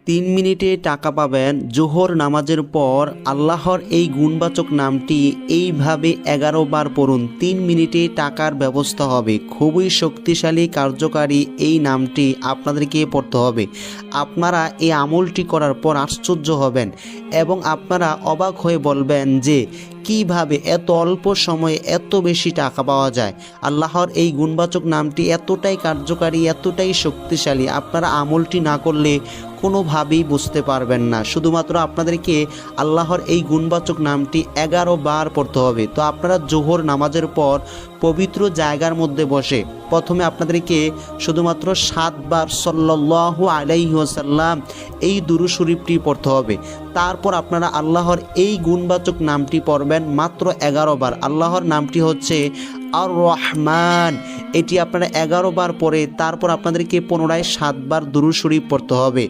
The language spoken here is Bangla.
3 মিনিটে টাকা পাবেন। জোহর নামাজের পর আল্লাহর এই গুণবাচক নামটি এইভাবে 11 বার পড়ুন। 3 মিনিটে টাকার ব্যবস্থা হবে। খুবই শক্তিশালী কার্যকারী এই নামটি আপনাদেরকে পড়তে হবে। আপনারা এই আমলটি করার পর আশ্চর্য হবেন এবং আপনারা অবাক হয়ে বলবেন যে কিভাবে এত অল্প সময়ে এত বেশি টাকা পাওয়া যায়। আল্লাহর এই গুণবাচক নামটি এতটাই কার্যকারী, এতটাই শক্তিশালী, আপনারা আমলটি না করলে কোনোভাবেই বুঝতে পারবেন না। শুধুমাত্র আপনাদেরকে আল্লাহর এই গুণবাচক নামটি 11 বার পড়তে হবে। তো আপনারা জোহর নামাজের পর পবিত্র জায়গার মধ্যে বসে প্রথমে আপনাদেরকে শুধুমাত্র 7 বার সাল্লাল্লাহু আলাইহি ওয়াসাল্লাম এই দুরূদ শরীফটি পড়তে হবে। তারপর আপনারা আল্লাহর এই গুণবাচক নামটি পড়বেন মাত্র 11 বার। আল্লাহর নামটি হচ্ছে আর রহমান। এটি আপনারা 11 বার পরে তারপর আপনাদেরকে পুনরায় 7 বার দুরূদ শরীফ পড়তে হবে।